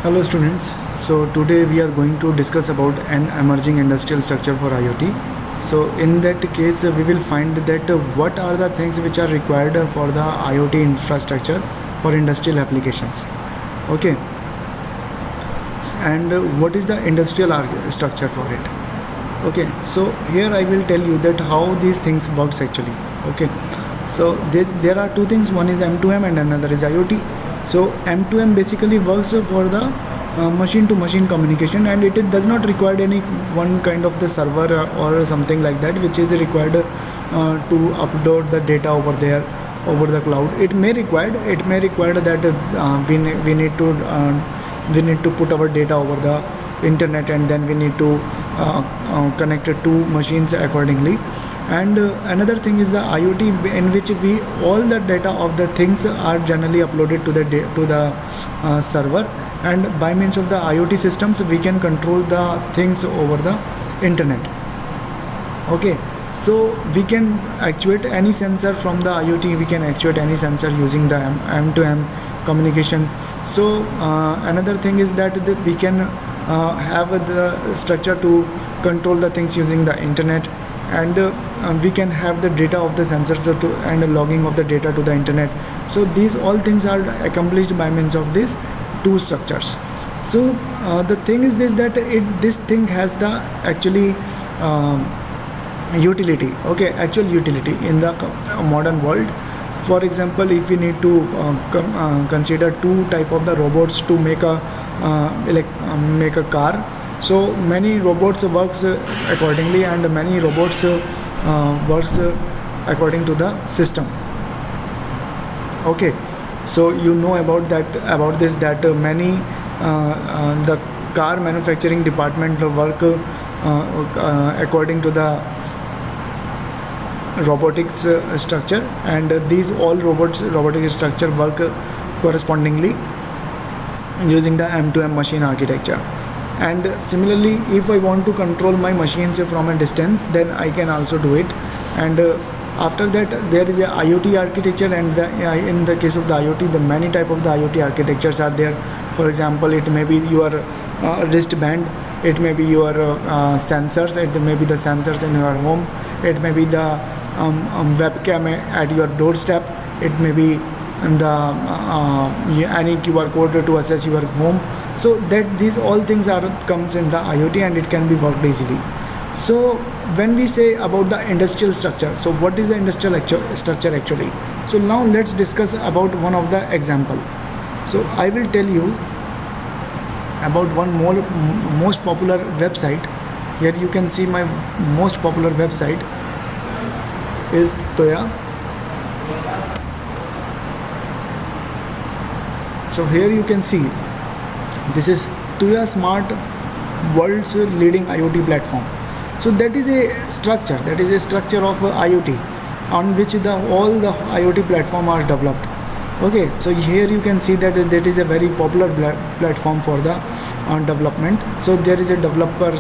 Hello students. So today we are going to discuss about an emerging industrial structure for IoT. So in that case we will find that what are the things which are required for the IoT infrastructure for industrial applications. Okay. And what is the industrial structure for it. Okay. So here I will tell you that how these things works actually. Okay. So there are two things. One is M2M and another is IoT. So M2M basically works for the machine-to-machine communication, and it does not require any one kind of the server or something like that, which is required to upload the data over there over the cloud. It may require that we need to put our data over the internet, and then we need to connect it to machines accordingly. And another thing is the IoT, in which all the data of the things are generally uploaded to the server, and by means of the IoT systems we can control the things over the internet. Okay, so we can actuate any sensor from the IoT. We can actuate any sensor using the M2M communication. So another thing is that we can have the structure to control the things using the internet, and we can have the data of the sensors and logging of the data to the internet. So these all things are accomplished by means of these two structures. So the thing is that this thing has the actually utility, okay, actual utility in the modern world. For example, if we need to consider two type of the robots to make a car. So many robots works accordingly, and many robots works according to the system. Okay, so you know about this that many the car manufacturing department work according to the robotics structure, and these all robotic structure work correspondingly using the M2M machine architecture. And similarly, if I want to control my machines from a distance, then I can also do it. And after that, there is a IoT architecture, and in the case of the IoT, the many type of the IoT architectures are there. For example, it may be your wristband, it may be your sensors, it may be the sensors in your home, it may be the webcam at your doorstep, it may be the any QR code to access your home. So that these all things comes in the IoT, and it can be worked easily. So when we say about the industrial structure, so what is the industrial structure actually? So now let's discuss about one of the example. So I will tell you about one most popular website. Here you can see my most popular website is Tuya. So here you can see this is Tuya Smart, world's leading IoT platform. So that is a structure of IoT on which all the IoT platform are developed. Okay, so here you can see that is a very popular platform for the development. So there is a developer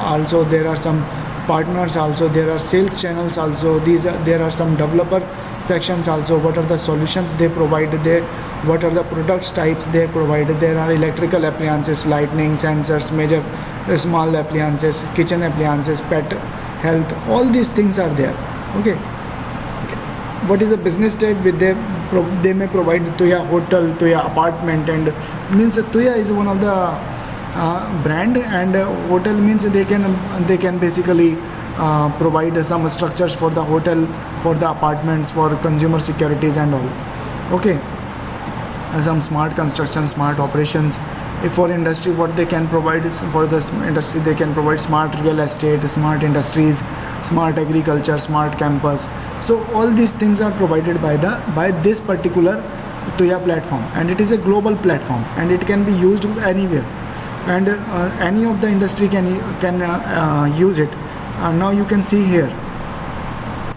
also, there are some partners also, there are sales channels also, there are some developer sections also. What are the solutions they provide, what are the products types they provide. There are electrical appliances, lighting, sensors, major small appliances, kitchen appliances, pet health, all these things are there. Okay, what is the business type with they may provide Tuya hotel, Tuya apartment, and means Tuya is one of the brand, and hotel means they can basically provide some structures for the hotel, for the apartments, for consumer securities and all. Okay, some smart construction, smart operations. If for industry, what they can provide is, for the industry they can provide smart real estate, smart industries, smart agriculture, smart campus. So all these things are provided by this particular Tuya platform, and it is a global platform, and it can be used anywhere, and any of the industry can use it. Now you can see here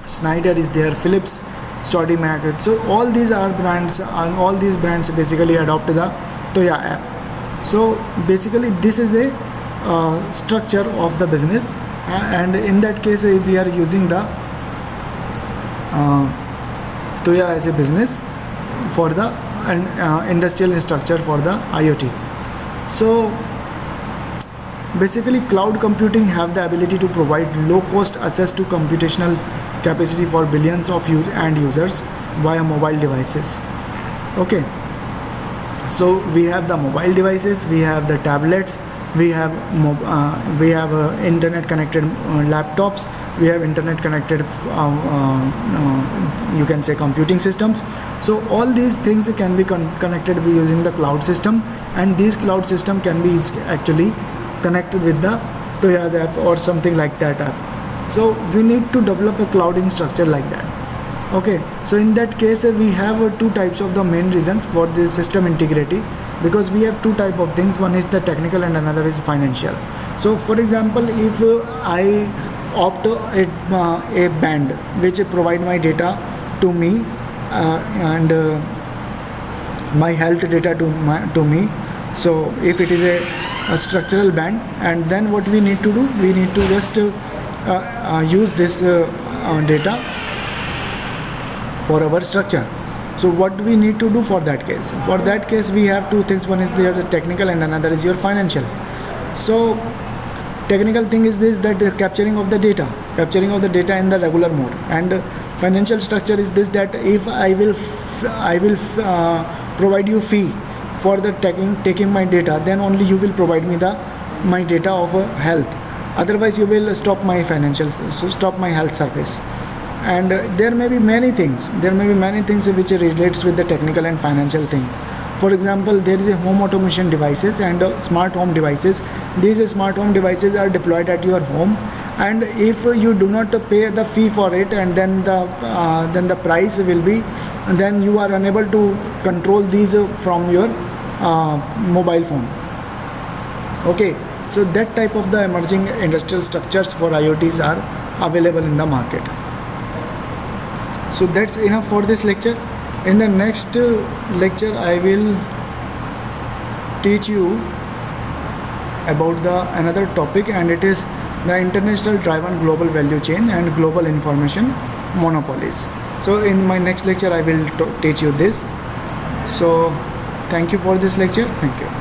Schneider is there, Philips, Saudi Mac. So all these are brands, and all these brands basically adopt the Tuya app. So basically this is the structure of the business, and in that case if we are using the Tuya as a business for the industrial structure for the IoT. So basically cloud computing have the ability to provide low cost access to computational capacity for billions of end users via mobile devices. Okay, so we have the mobile devices, we have the tablets, we have internet connected laptops, we have internet connected you can say computing systems. So all these things can be connected using the cloud system, and these cloud system can be actually connected with the Toyas app or something like that app. So we need to develop a clouding structure like that. Okay, so in that case we have two types of the main reasons for this system integrity, because we have two type of things. One is the technical and another is financial. So for example, if I opt a band which provide my data to me and my health data to me, so if it is a structural band, and then what we need to do, we need to just use this data for our structure. So what we need to do for that case? For that case we have two things. One is the technical and another is your financial. So technical thing is this, that the capturing of the data in the regular mode, and financial structure is this, that if I will provide you fee for the taking my data, then only you will provide me my data of health. Otherwise you will stop my health service. And there may be many things which relates with the technical and financial things. For example, there is a home automation devices and smart home devices. These smart home devices are deployed at your home, and if you do not pay the fee for it, and then the price will be, then you are unable to control these from your mobile phone. Okay, so that type of the emerging industrial structures for IoTs are available in the market. So that's enough for this lecture. In the next lecture I will teach you about another topic, and it is the international driven global value chain and global information monopolies. So in my next lecture I will teach you this. So thank you for this lecture. Thank you.